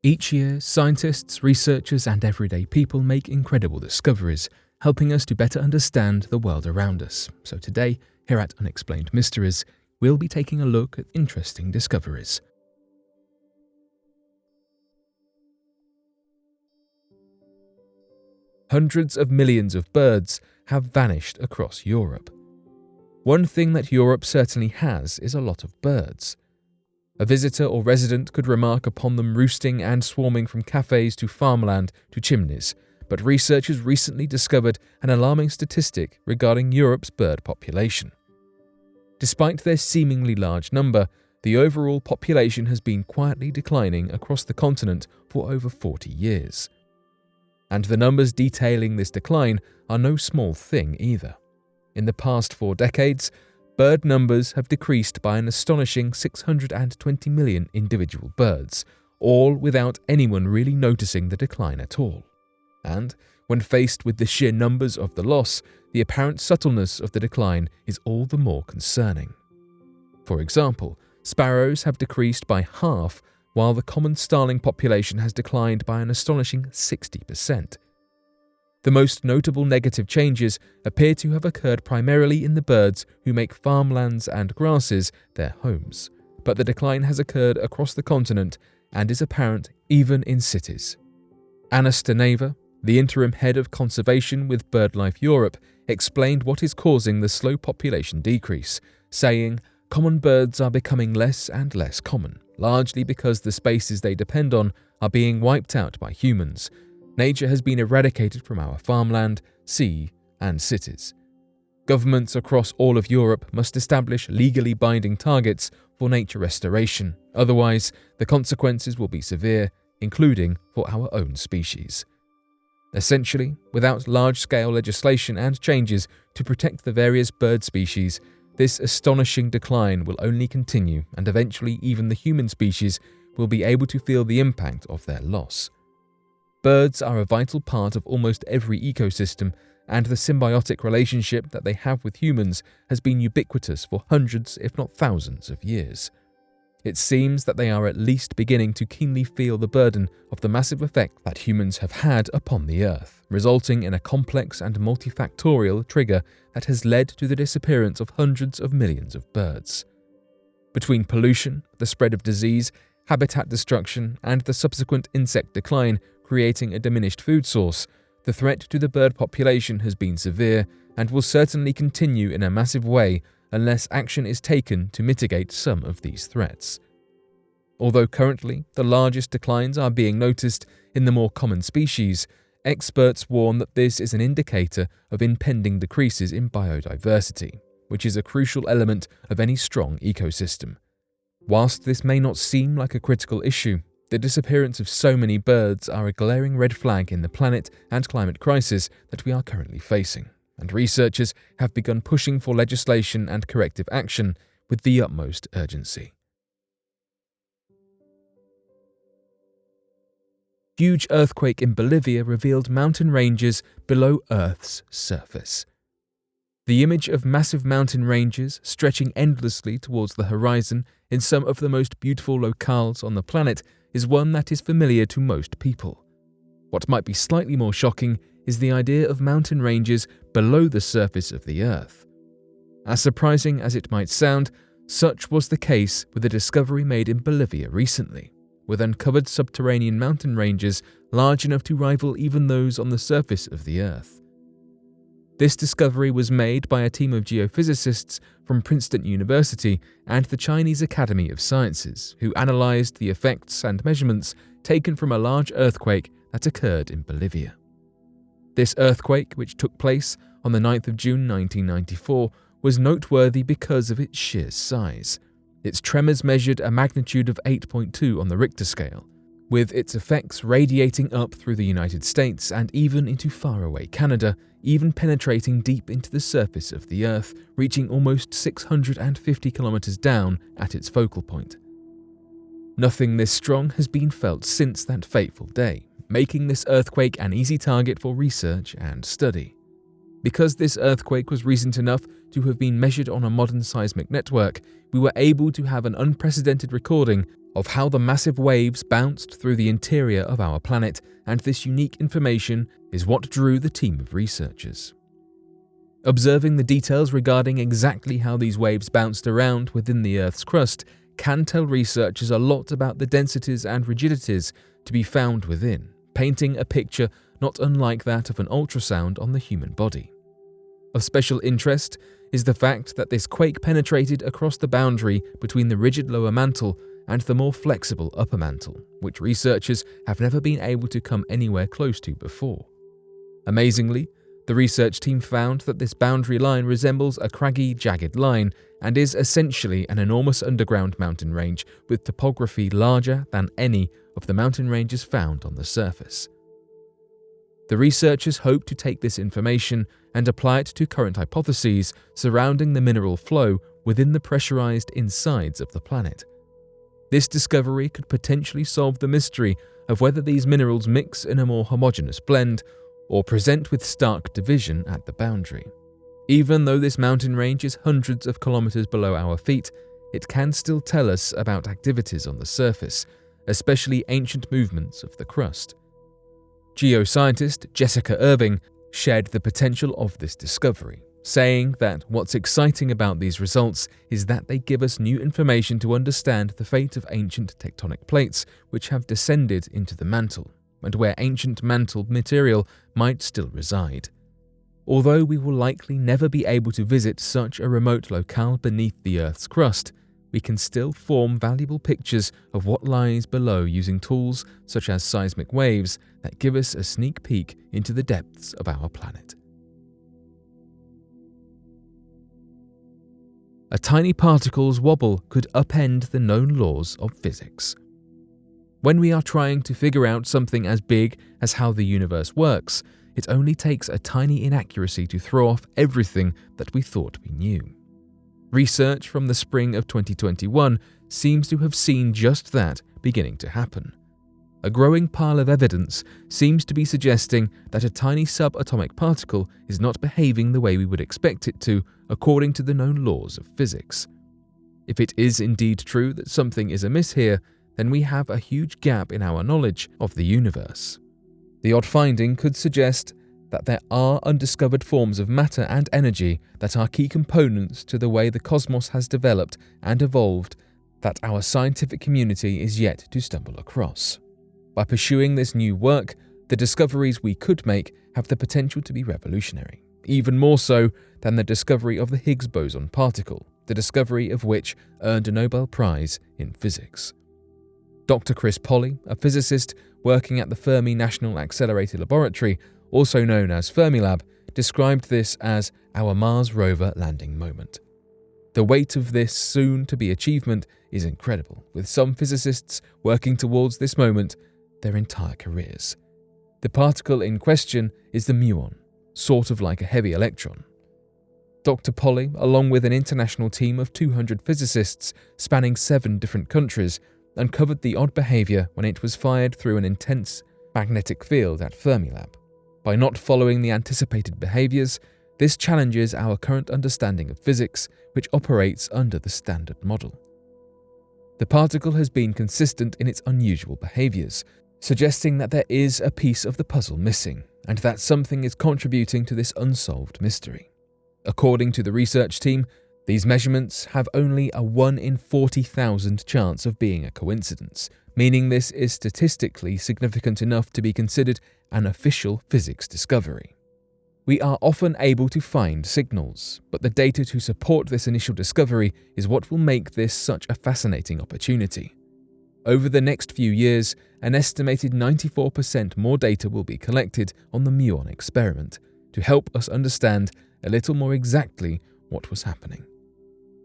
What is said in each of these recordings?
Each year, scientists, researchers, and everyday people make incredible discoveries, helping us to better understand the world around us. So today, here at Unexplained Mysteries, we'll be taking a look at interesting discoveries. Hundreds of millions of birds have vanished across Europe. One thing that Europe certainly has is a lot of birds. A visitor or resident could remark upon them roosting and swarming from cafes to farmland to chimneys, but researchers recently discovered an alarming statistic regarding Europe's bird population. Despite their seemingly large number, the overall population has been quietly declining across the continent for over 40 years. And the numbers detailing this decline are no small thing either. In the past 4 decades, bird numbers have decreased by an astonishing 620 million individual birds, all without anyone really noticing the decline at all. And when faced with the sheer numbers of the loss, the apparent subtleness of the decline is all the more concerning. For example, sparrows have decreased by half, while the common starling population has declined by an astonishing 60%. The most notable negative changes appear to have occurred primarily in the birds who make farmlands and grasses their homes, but the decline has occurred across the continent and is apparent even in cities. Anna Staneva, the interim head of conservation with BirdLife Europe, explained what is causing the slow population decrease, saying, "Common birds are becoming less and less common, largely because the species they depend on are being wiped out by humans. Nature has been eradicated from our farmland, sea, and cities. Governments across all of Europe must establish legally binding targets for nature restoration, otherwise the consequences will be severe, including for our own species." Essentially, without large-scale legislation and changes to protect the various bird species, this astonishing decline will only continue, and eventually even the human species will be able to feel the impact of their loss. Birds are a vital part of almost every ecosystem, and the symbiotic relationship that they have with humans has been ubiquitous for hundreds, if not thousands, of years. It seems that they are at least beginning to keenly feel the burden of the massive effect that humans have had upon the Earth, resulting in a complex and multifactorial trigger that has led to the disappearance of hundreds of millions of birds. Between pollution, the spread of disease, habitat destruction, and the subsequent insect decline, creating a diminished food source, the threat to the bird population has been severe and will certainly continue in a massive way unless action is taken to mitigate some of these threats. Although currently the largest declines are being noticed in the more common species, experts warn that this is an indicator of impending decreases in biodiversity, which is a crucial element of any strong ecosystem. Whilst this may not seem like a critical issue, the disappearance of so many birds are a glaring red flag in the planet and climate crisis that we are currently facing, and researchers have begun pushing for legislation and corrective action with the utmost urgency. Huge earthquake in Bolivia revealed mountain ranges below Earth's surface. The image of massive mountain ranges stretching endlessly towards the horizon in some of the most beautiful locales on the planet is one that is familiar to most people. What might be slightly more shocking is the idea of mountain ranges below the surface of the Earth. As surprising as it might sound, such was the case with a discovery made in Bolivia recently, with uncovered subterranean mountain ranges large enough to rival even those on the surface of the Earth. This discovery was made by a team of geophysicists from Princeton University and the Chinese Academy of Sciences, who analyzed the effects and measurements taken from a large earthquake that occurred in Bolivia. This earthquake, which took place on the 9th of June 1994, was noteworthy because of its sheer size. Its tremors measured a magnitude of 8.2 on the Richter scale, with its effects radiating up through the United States and even into faraway Canada, even penetrating deep into the surface of the Earth, reaching almost 650 kilometers down at its focal point. Nothing this strong has been felt since that fateful day, making this earthquake an easy target for research and study. Because this earthquake was recent enough to have been measured on a modern seismic network, we were able to have an unprecedented recording of how the massive waves bounced through the interior of our planet, and this unique information is what drew the team of researchers. Observing the details regarding exactly how these waves bounced around within the Earth's crust can tell researchers a lot about the densities and rigidities to be found within, painting a picture not unlike that of an ultrasound on the human body. Of special interest is the fact that this quake penetrated across the boundary between the rigid lower mantle and the more flexible upper mantle, which researchers have never been able to come anywhere close to before. Amazingly, the research team found that this boundary line resembles a craggy, jagged line and is essentially an enormous underground mountain range with topography larger than any of the mountain ranges found on the surface. The researchers hope to take this information and apply it to current hypotheses surrounding the mineral flow within the pressurized insides of the planet. This discovery could potentially solve the mystery of whether these minerals mix in a more homogeneous blend or present with stark division at the boundary. Even though this mountain range is hundreds of kilometers below our feet, it can still tell us about activities on the surface, especially ancient movements of the crust. Geoscientist Jessica Irving shared the potential of this discovery, saying that what's exciting about these results is that they give us new information to understand the fate of ancient tectonic plates which have descended into the mantle, and where ancient mantle material might still reside. Although we will likely never be able to visit such a remote locale beneath the Earth's crust, we can still form valuable pictures of what lies below using tools such as seismic waves that give us a sneak peek into the depths of our planet. A tiny particle's wobble could upend the known laws of physics. When we are trying to figure out something as big as how the universe works, it only takes a tiny inaccuracy to throw off everything that we thought we knew. Research from the spring of 2021 seems to have seen just that beginning to happen. A growing pile of evidence seems to be suggesting that a tiny subatomic particle is not behaving the way we would expect it to, according to the known laws of physics. If it is indeed true that something is amiss here, then we have a huge gap in our knowledge of the universe. The odd finding could suggest that there are undiscovered forms of matter and energy that are key components to the way the cosmos has developed and evolved that our scientific community is yet to stumble across. By pursuing this new work, the discoveries we could make have the potential to be revolutionary, even more so than the discovery of the Higgs boson particle, the discovery of which earned a Nobel Prize in physics. Dr. Chris Polly, a physicist working at the Fermi National Accelerator Laboratory, also known as Fermilab, described this as our Mars rover landing moment. The weight of this soon-to-be achievement is incredible, with some physicists working towards this moment their entire careers. The particle in question is the muon, sort of like a heavy electron. Dr. Polly, along with an international team of 200 physicists spanning 7 different countries, uncovered the odd behavior when it was fired through an intense magnetic field at Fermilab. By not following the anticipated behaviors, this challenges our current understanding of physics, which operates under the standard model. The particle has been consistent in its unusual behaviors, suggesting that there is a piece of the puzzle missing, and that something is contributing to this unsolved mystery. According to the research team, these measurements have only a 1 in 40,000 chance of being a coincidence, meaning this is statistically significant enough to be considered an official physics discovery. We are often able to find signals, but the data to support this initial discovery is what will make this such a fascinating opportunity. Over the next few years, an estimated 94% more data will be collected on the muon experiment to help us understand a little more exactly what was happening.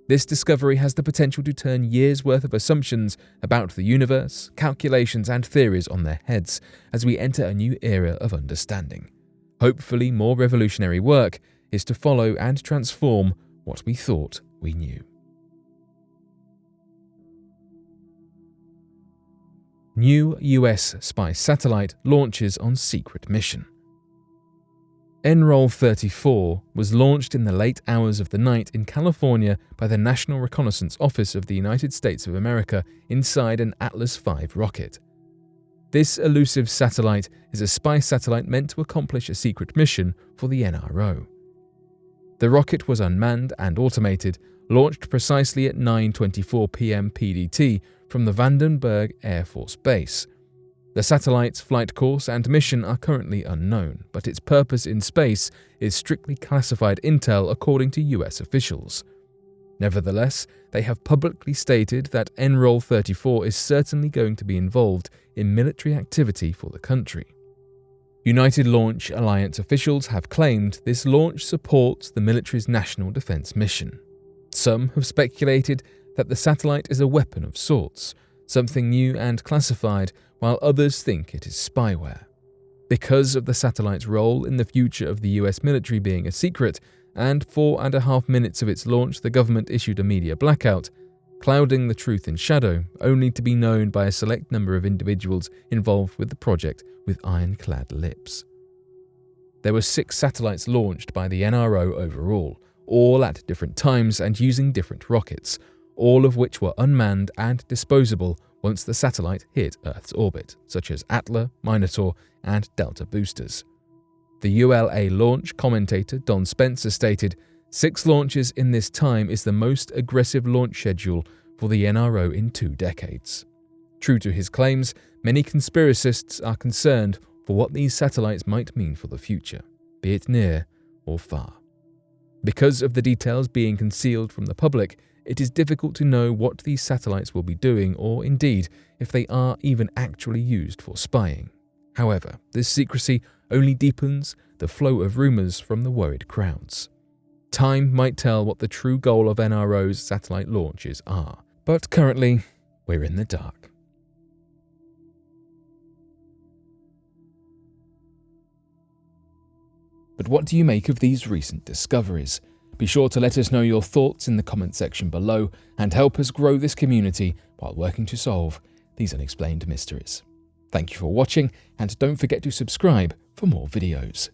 This discovery has the potential to turn years' worth of assumptions about the universe, calculations, and theories on their heads as we enter a new era of understanding. Hopefully, more revolutionary work is to follow and transform what we thought we knew. New US spy satellite launches on secret mission. NROL 34 was launched in the late hours of the night in California by the National Reconnaissance Office of the United States of America inside an Atlas V rocket. This elusive satellite is a spy satellite meant to accomplish a secret mission for the NRO. The rocket was unmanned and automated, launched precisely at 9:24 p.m. PDT from the Vandenberg Air Force Base. The satellite's flight course and mission are currently unknown, but its purpose in space is strictly classified intel according to US officials. Nevertheless, they have publicly stated that NROL 34 is certainly going to be involved in military activity for the country. United Launch Alliance officials have claimed this launch supports the military's national defense mission. Some have speculated that the satellite is a weapon of sorts, something new and classified, while others think it is spyware. Because of the satellite's role in the future of the US military being a secret, and 4.5 minutes of its launch the government issued a media blackout, clouding the truth in shadow, only to be known by a select number of individuals involved with the project with ironclad lips. There were 6 satellites launched by the NRO overall, all at different times and using different rockets, all of which were unmanned and disposable once the satellite hit Earth's orbit, such as Atla, Minotaur, and Delta boosters. The ULA launch commentator Don Spencer stated, 6 launches in this time is the most aggressive launch schedule for the NRO in 2 decades. True to his claims, many conspiracists are concerned for what these satellites might mean for the future, be it near or far. Because of the details being concealed from the public, it is difficult to know what these satellites will be doing or, indeed, if they are even actually used for spying. However, this secrecy only deepens the flow of rumours from the worried crowds. Time might tell what the true goal of NRO's satellite launches are, but currently, we're in the dark. But what do you make of these recent discoveries? Be sure to let us know your thoughts in the comment section below and help us grow this community while working to solve these unexplained mysteries. Thank you for watching, and don't forget to subscribe for more videos.